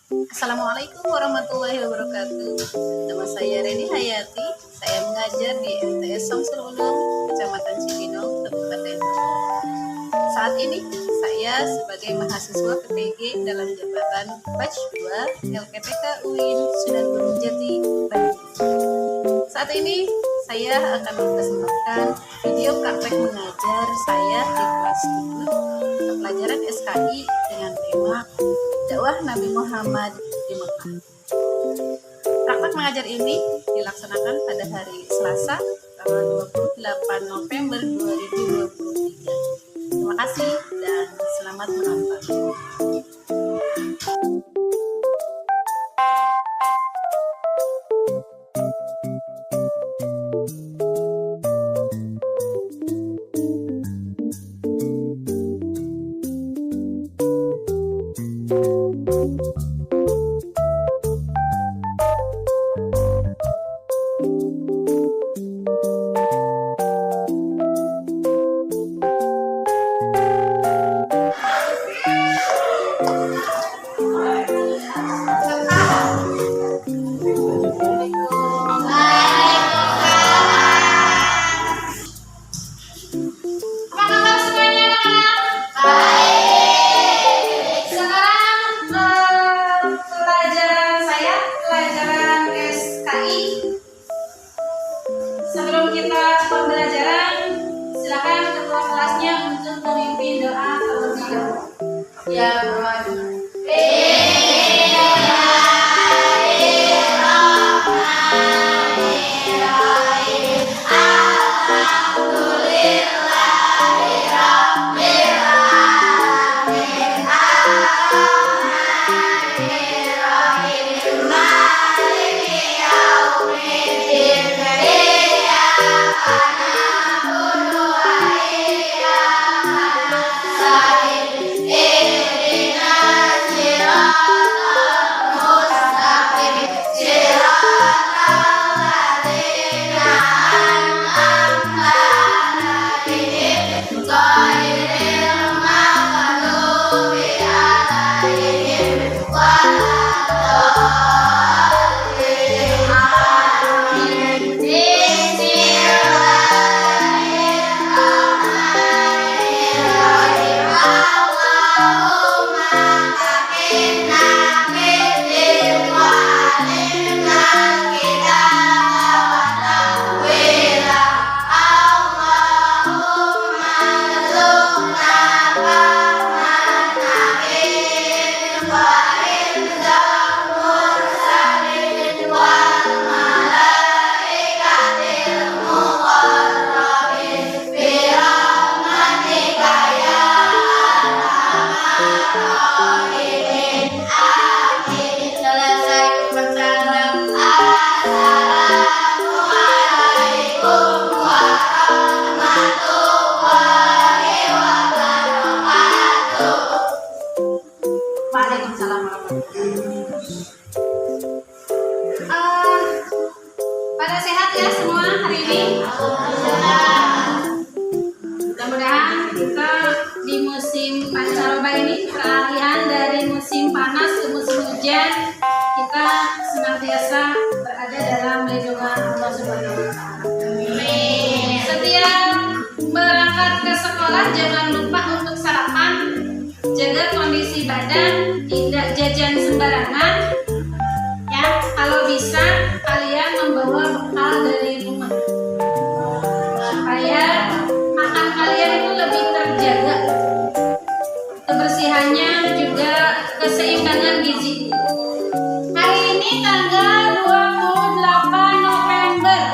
Assalamualaikum warahmatullahi wabarakatuh. Nama saya Reni Hayati. Saya mengajar di MTS Samsul Ulum, Kecamatan Cibinong, Kabupaten Bogor. Saat ini saya sebagai mahasiswa PPG dalam jabatan Batch 2 LPPK UIN Sunan Gunung Jati, Bandung. Saat ini saya akan mempersembahkan video praktek mengajar saya di kelas 7 pelajaran SKI dengan tema dakwah Nabi Muhammad di Mekah. Praktek mengajar ini dilaksanakan pada hari Selasa, tanggal 28 November 2023. Terima kasih dan selamat menonton. Sebelum kita pembelajaran, silakan ketua kelasnya untuk memimpin doa terlebih dahulu. Ya Rahman. Waalaikumsalam warahmatullahi wabarakatuh. Pada sehat ya semua hari ini. Mudah-mudahan kita di musim pancaroba ini, peralihan dari musim panas ke musim hujan, kita senantiasa berada dalam lindungan Allah Subhanahu wa Ta'ala. Setiap berangkat ke sekolah jangan lupa untuk sarapan, jaga kondisi badan, tidak jajan sembarangan. Ya, kalau bisa kalian membawa bekal dari rumah supaya makan kalian itu lebih terjaga, kebersihannya juga keseimbangan gizi. Hari ini tanggal 28 November.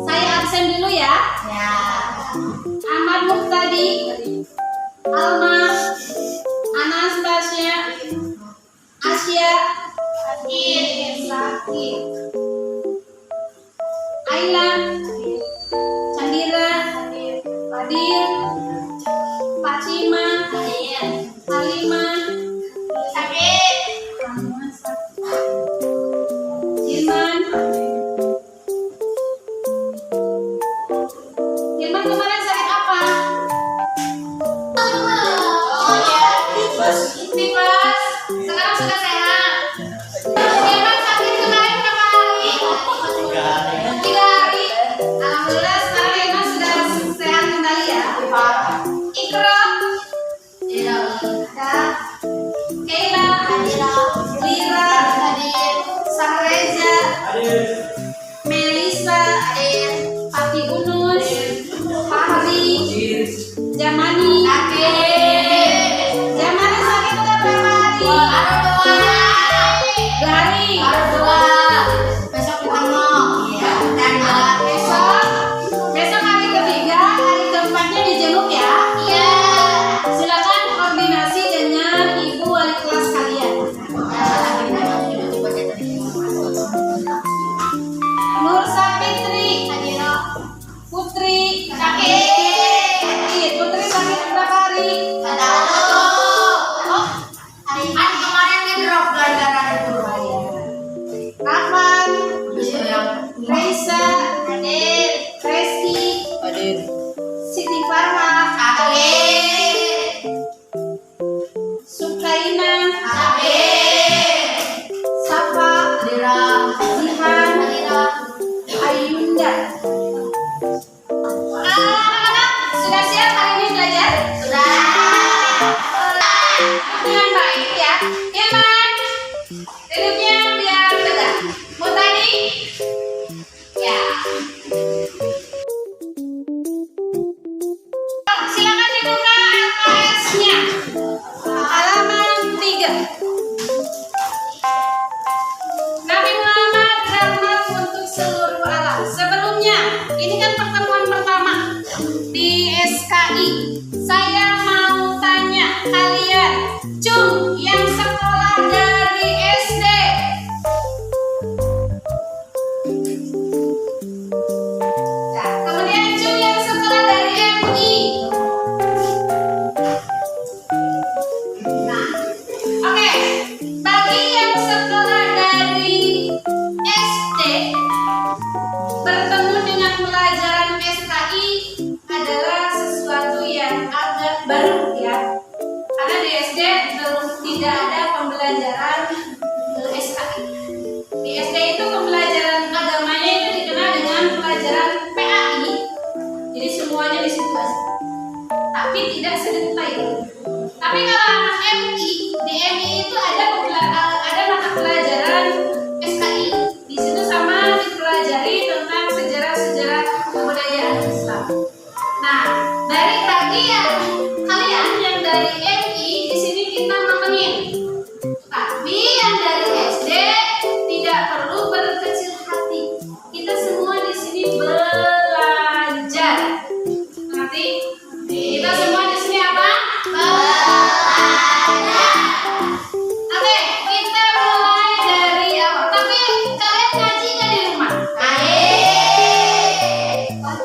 Saya absen dulu ya. Ahmad Muhtadi, Alma, Anastasia, Asya, Sakit, Ayla, Chandira, Fadil, Fatima, Halimah, Sakit, Irman. Irman kemarin sakit apa? Tipes. Sekarang sudah sehat. yang dari SD tidak perlu berkecil hati. Kita semua di sini belajar. Nanti kita semua di sini apa? Belajar. Oke, kita mulai dari awal. Tapi kalian ngaji nggak di rumah?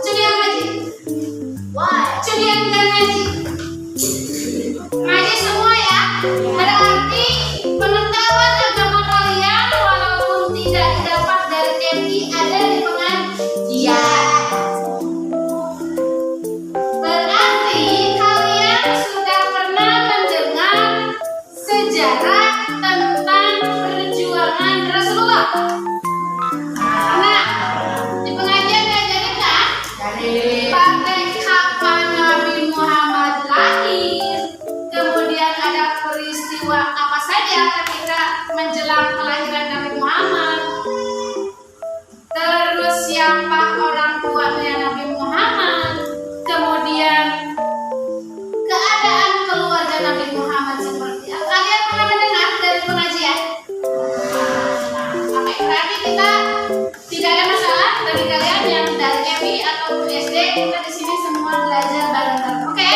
Cuma yang ngaji? Cuma yang nggak ngaji? Ngaji semua ya. Berarti pengetahuan agama kalian walaupun tidak didapat dari MI ada di pengajian. Berarti kalian sudah pernah mendengar sejarah tentang perjuangan Rasulullah. Nah, di pengajian diajarin nggak? Pakai kapan Nabi Muhammad lahir, kemudian ada peristiwa apa saja ketika menjelang kelahiran Nabi Muhammad, terus siapa orang tuanya Nabi Muhammad, kemudian keadaan keluarga Nabi Muhammad seperti apa. Kalian pernah mendengar dari pengajian? Oke, berarti kita tidak ada masalah bagi kalian yang dari MI atau SD. Kita di sini semua belajar bareng-bareng. Oke?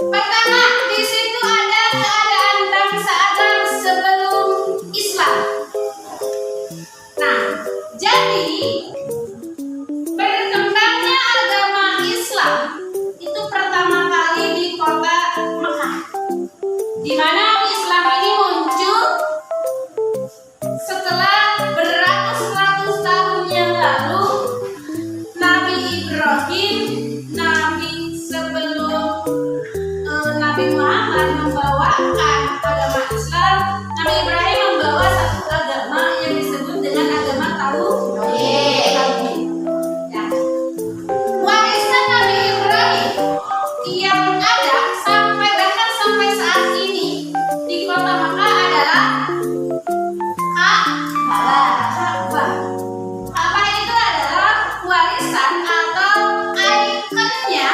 Pertama, di situ ada keadaan bangsa Arab sebelum Islam. Nah, jadi berkembangnya agama Islam itu pertama kali di kota Mekah, di mana Islam ini muncul setelah beratus-ratus tahun yang lalu. Nabi Ibrahim, nabi sebelum Nabi Muhammad membawakan agama Islam. Nabi Ibrahim membawa satu agama yang disebut dengan agama Tauhid. Ya. Warisan Nabi Ibrahim yang ada bahkan sampai saat ini di kota Makkah adalah Ka'bah. Ka'bah itu adalah warisan atau ikonnya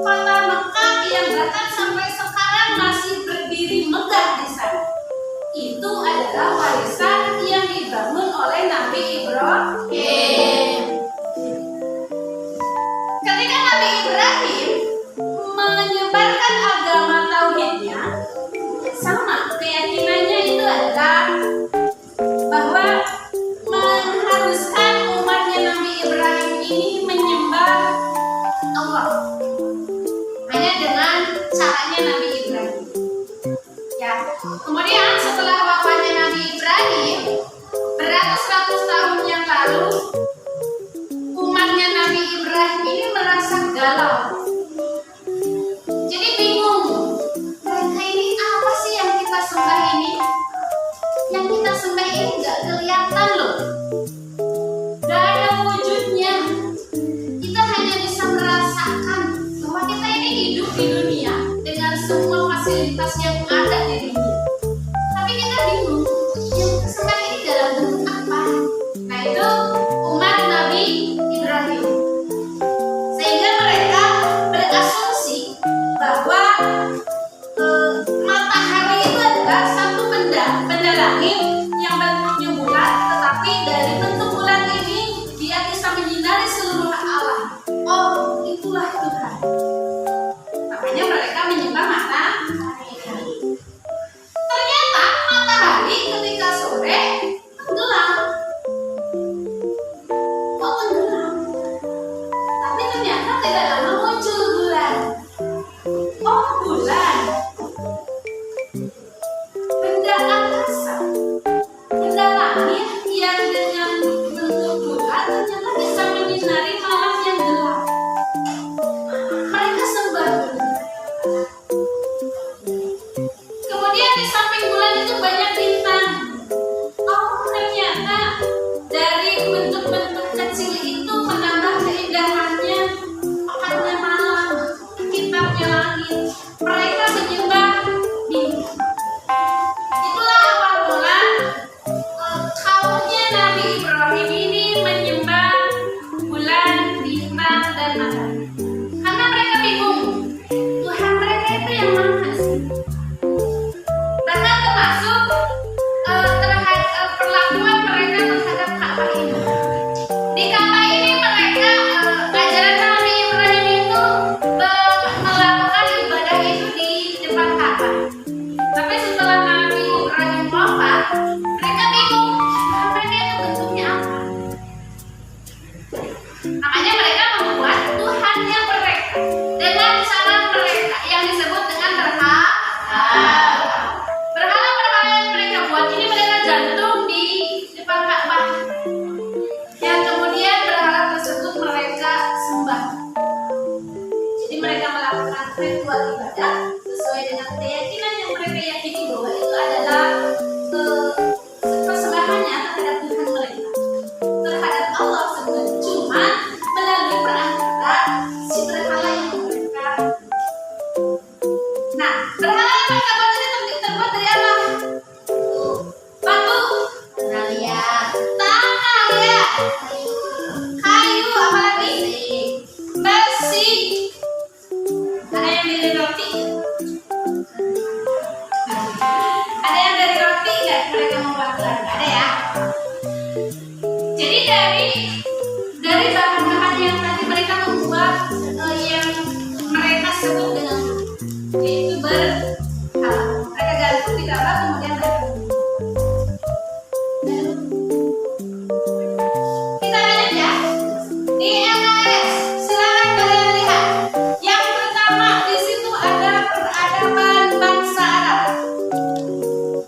kota Mekah yang bahkan sampai sekarang masih berdiri megah di sana. Itu adalah warisan yang dibangun oleh Nabi Ibrahim. Ketika Nabi Ibrahim menyebarkan agama tauhidnya, sama keyakinannya itu adalah bahwa mengharuskan umatnya Nabi Ibrahim ini menyembah Allah hanya dengan caranya Nabi Ibrahim. Ya, kemudian setelah wafatnya Nabi Ibrahim beratus-ratus tahun yang lalu, umatnya Nabi Ibrahim ini merasa galau. Jadi bingung, mereka ini apa sih yang kita sembah ini? Yang kita sembah ini gak kelihatan loh, gak ada wujudnya. Kita hanya bisa merasakan bahwa kita ini hidup di dunia dengan semua fasilitas yang ada di dunia. Tapi kita bingung, yang kita sembah ini dalam bentuk apa? Nah, itu umat Nabi Ibrahim. Sehingga mereka berasumsi bahwa matahari itu adalah satu benda langit yang bentuknya bulat, tetapi dari bentuk bulat ini dia bisa menyinari seluruh alam. Oh, itulah Tuhan. Makanya mereka menyembah matahari. Ternyata matahari ketika sore tenggelam. Kok tenggelam? Tapi ternyata tidak lama muncul bulan. Oh, bulan. Benda angkasa, benda langit yang dengan bentuk bulat ternyata bisa menyinari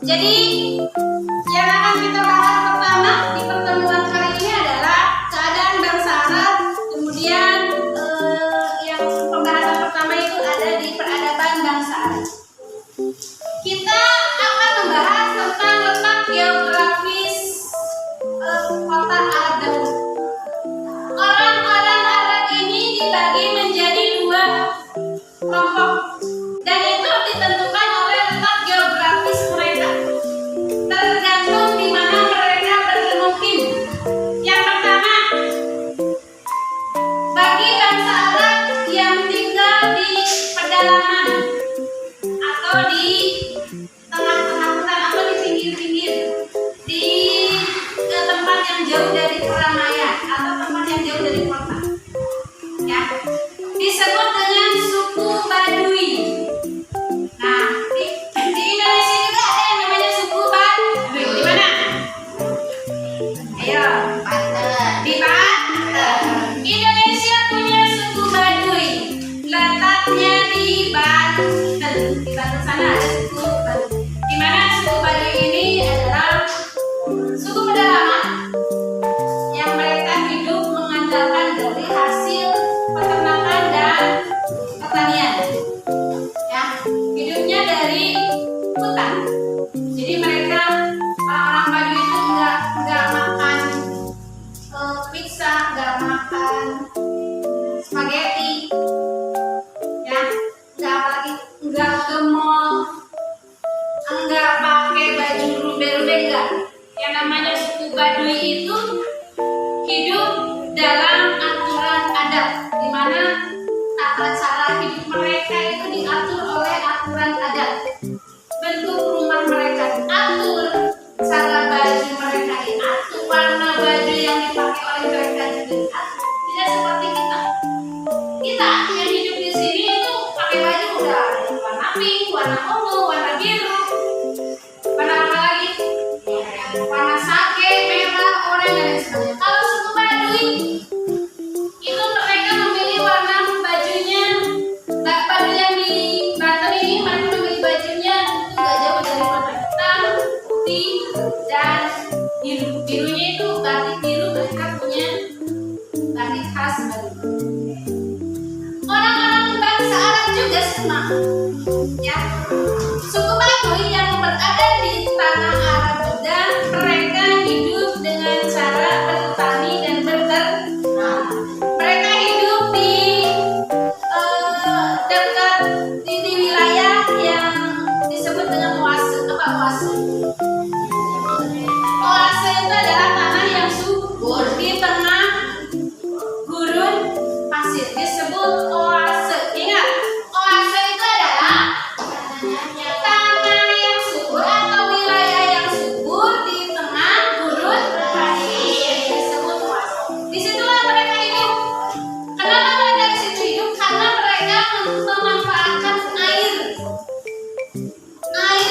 Jadi yang akan kita bahas pertama di pertemuan kali ini adalah keadaan bangsa Arab. Kemudian yang pembahasan pertama itu ada di peradaban bangsa Arab. Kita akan membahas tentang letak geografis kota Arab dahulu. Orang-orang Arab ini dibagi menjadi dua kelompok, dan itu ditentukan oleh letak geografis mereka, tergantung di mana mereka bermukim. Yang pertama, bagi bangsa Arab yang tinggal di pedalaman atau di tengah-tengah hutan atau di pinggir-pinggir, di tempat yang jauh dari keramaian atau tempat yang jauh dari kota, ya, disebut dengan suku Baduy. Nah, di Indonesia juga ada yang namanya suku Baduy. Di mana? Ayo, di Banten. Indonesia punya suku Baduy. Letaknya di Banten. Di Banten sana ada suku Baduy. Di mana suku Baduy ini adalah suku pedalaman yang mereka hidup mengandalkan dari hasil peternakan dan pertanian. Ya, hidupnya dari hutan. Jadi mereka orang-orang Baduy itu nggak makan pizza, nggak makan spaghetti, ya, nggak ke mall, nggak pakai baju rube-rube, enggak. Yang namanya suku Baduy itu hidup dalam aturan adat, di mana tata cara hidup mereka itu diatur oleh aturan adat. Bentuk rumah mereka diatur, cara baju mereka diatur, warna baju yang dipakai oleh mereka juga diatur. Tidak seperti kita. Kita yang hidup di sini itu pakai baju udah warna pink, warna ungu, warna biru, warna apa lagi? Warna sake, merah, oranye dan lain sebagainya. Kalau suku Baduy itu mereka memilih warna bajunya, baju yang di Banten ini mereka memilih bajunya itu gak jauh dari warna hitam, putih, dan biru. Birunya itu batik biru, mereka punya batik khas Baduy. Orang-orang bangsa Arab juga sama, ya. Suku Baduy yang berada di tanah Arab juga, mereka hidup dengan cara bertani dan berternak. Mereka hidup di dekat di wilayah yang disebut dengan oase. Apa oase? Oase itu adalah tanah yang subur di tengah gurun pasir, disebut oase. Ingat, oase itu adalah tanah yang subur atau wilayah yang subur di tengah gurun pasir, disebut oase. Disitulah mereka hidup. Kenapa mereka di situ hidup? Karena mereka memanfaatkan air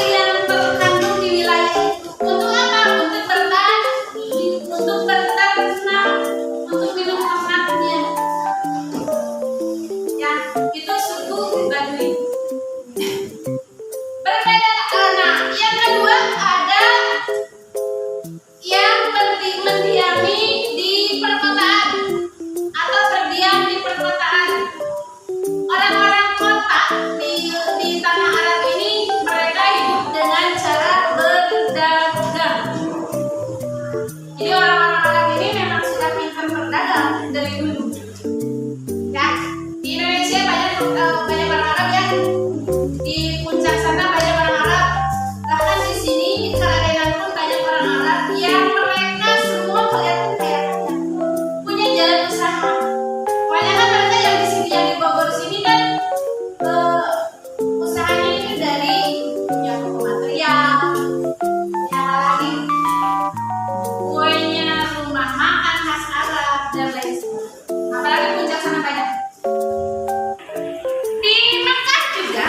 yang terkandung di wilayah itu. Untuk apa? Untuk bertani, untuk berternak, untuk minum ternaknya. Ya, itu suku Baduy. Berbeda. Nah, yang kedua ada yang mendiami di perkotaan atau berdiam di perkotaan. Orang-orang kota di tanah Arab ini mereka hidup dengan cara berdagang. Jadi orang-orang Arab ini memang sudah pintar berdagang dari dulu. Ya, di Indonesia banyak orang Arab ya. Di puncak sana banyak orang Arab. Bahkan di sini di Karadenan pun banyak orang Arab yang mereka semua kelihatan punya jalan usaha. Kebanyakan mereka yang di sini, yang di Bogor sini kan usahanya itu dari yang material, yang lagi kuenya, rumah makan khas Arab dan lain sebagainya. Apalagi puncak sana banyak. Di Mekah juga,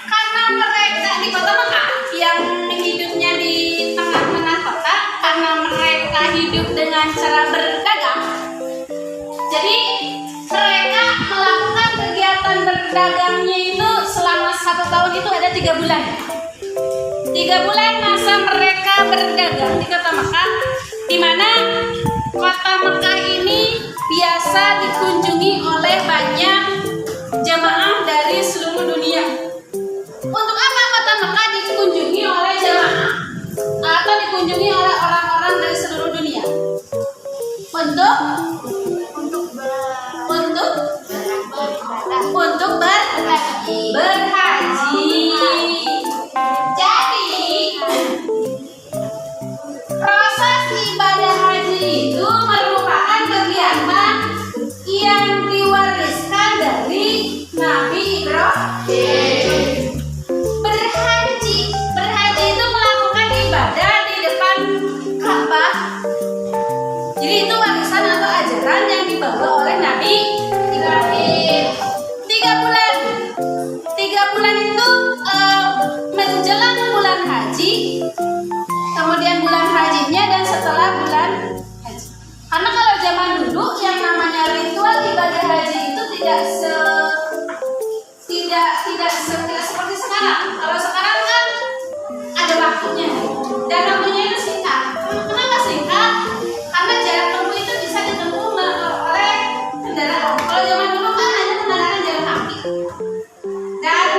karena mereka di kota Mekah yang hidupnya di tengah-tengah kota, karena mereka hidup dengan cara berdagang, jadi mereka melakukan kegiatan berdagangnya itu selama 1 tahun itu ada 3 bulan. 3 3 bulan masa mereka berdagang di kota Mekah, di mana kota Mekah ini biasa dikunjungi oleh banyak jamaah dari seluruh dunia. Untuk apa kota Mekah dikunjungi oleh jamaah atau dikunjungi oleh orang-orang dari seluruh dunia? Untuk berhaji. Jadi proses ibadah haji itu merupakan kegiatan yang diwariskan dari Nabi Ibrahim. Berhaji itu melakukan ibadah di depan Ka'bah. Jadi itu warisan atau ajaran yang dibawa oleh Nabi Ibrahim. 3 bulan itu menjelang bulan haji, kemudian bulan hajinya, dan setelah bulan haji. Karena kalau zaman dulu yang namanya ritual ibadah haji itu tidak seperti sekarang. Kalau sekarang kan ada waktunya, dan waktunya itu singkat. Kenapa singkat? Karena jarak tempuh itu bisa ditempuh oleh kendaraan. Kalau zaman dulu kan hanya kendaraan jalan kaki dan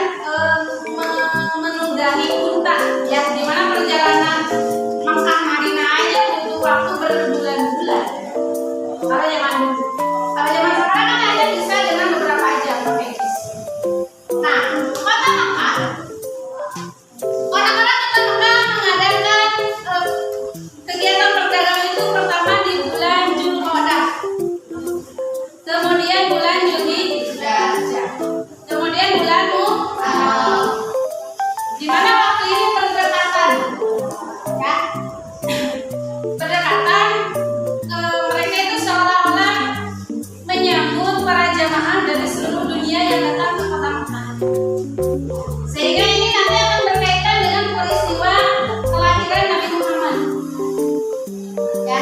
menunggangi unta, ya, dimana perjalanan Mekah Madinah aja butuh waktu berbulan-bulan. Kalau zaman dulu, kalau zaman sekarang kan hanya bisa dengan beberapa jam pakai bis. Nah, kota Mekah, orang-orang kota Mekah mengadakan kegiatan perdagangan itu pertama di bulan Zulqa'dah, kemudian bulan Zulhijjah, kemudian bulan Muharram, di mana waktu ini berdekatan, ya, berdekatan. Mereka itu seolah-olah menyambut para jamaah dari seluruh dunia yang datang ke kota Mekah, sehingga ini nanti akan berkaitan dengan peristiwa kelahiran Nabi Muhammad, ya.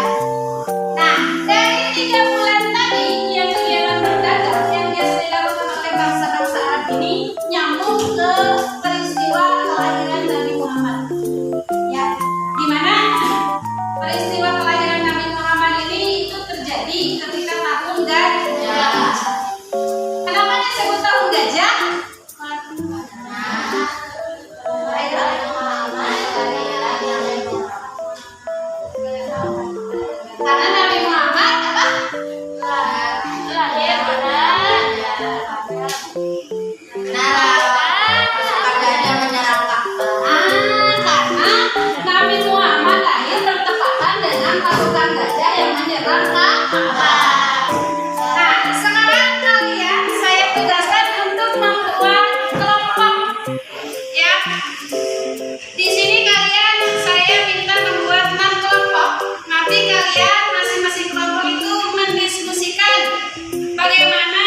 Nah, dari 3 bulan tadi yang kegiatan berdagang yang biasa dilakukan oleh bangsa-bangsa Arab ini nyambung ke peristiwa kelahiran Nabi Muhammad, ya, di mana peristiwa kelahiran Nabi Muhammad ini itu terjadi ketika tahun gajah. Kenapa disebut tahun gajah? Karena Nabi Muhammad apa? Lahir pada karena Nabi Muhammad lahir bertepatan dengan pasukan gajah yang menyerang Ka'bah. Nah, sekarang kalian saya tugaskan untuk membuat kelompok, ya. Di sini kalian saya minta membuat 6 kelompok. Nanti kalian masing-masing kelompok itu mendiskusikan bagaimana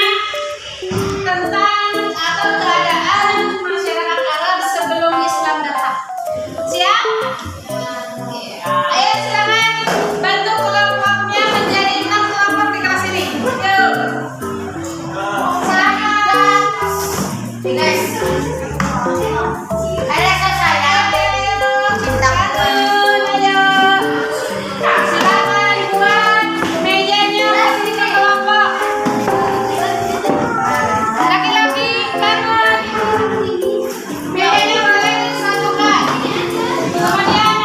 tentang atau keadaan masyarakat Arab sebelum Islam datang. Siap? Ayo silakan bantu kelompoknya menjadi 6 kelompok di kelas ini. Yuk. Silakan. Guys. Ada saya. Ayo. Nah, silakan buat mejanya posisi kelompok. Laki-laki kanan. Mejanya boleh disatukan. Kemudian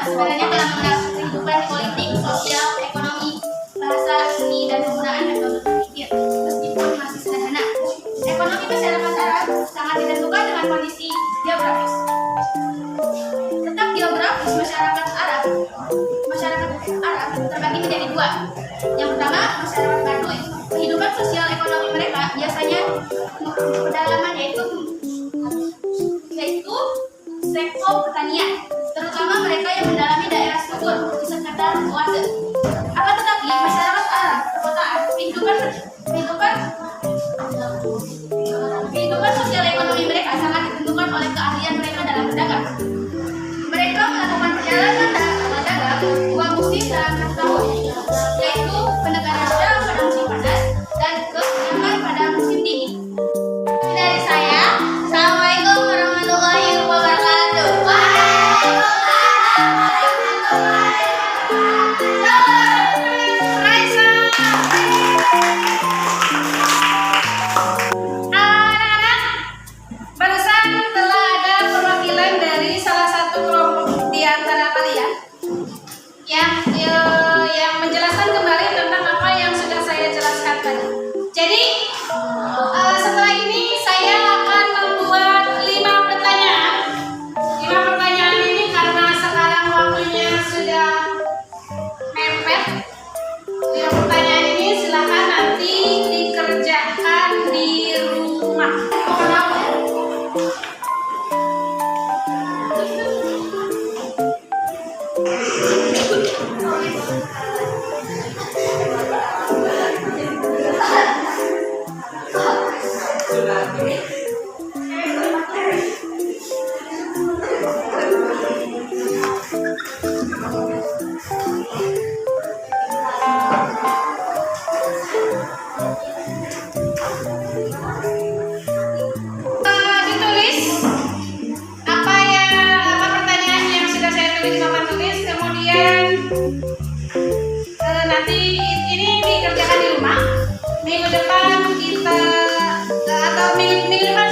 Sebenarnya telah mengenal kehidupan politik, sosial, ekonomi, bahasa, seni, dan penggunaan metode berpikir, meskipun masih sederhana. Ekonomi masyarakat Arab sangat ditentukan dengan kondisi geografis. Tentang geografis masyarakat Arab terbagi menjadi dua. Yang pertama, masyarakat Baduy. Kehidupan sosial ekonomi mereka biasanya pedalaman yaitu sektor pertanian, terutama mereka yang mendalami daerah subur di sekitar oase. Akan tetapi masyarakat Arab perkotaan kehidupan sosial ekonomi mereka sangat ditentukan oleh keahlian mereka dalam berdagang. Mereka melakukan perjalanan dagang 2 musim dalam 1 tahun, yaitu penekanan modal pada musim panas dan keuntungan pada musim dingin. Dari saya, Assalamualaikum warahmatullahi wabarakatuh. Anak-anak, barusan telah ada perwakilan dari salah satu kelompok di antara kalian yang menjelaskan kembali tentang apa yang sudah saya jelaskan tadi. Jadi setelah ini saya akan membuat 5 pertanyaan. 5 pertanyaan ini karena sekarang waktunya sudah mepet. 5 pertanyaan ini silakan nanti dikerjakan di rumah. Ditulis apa pertanyaan yang sudah saya tulis, Bapak tulis, kemudian nanti ini dikerjakan di rumah. Minggu depan kita atau minggu depan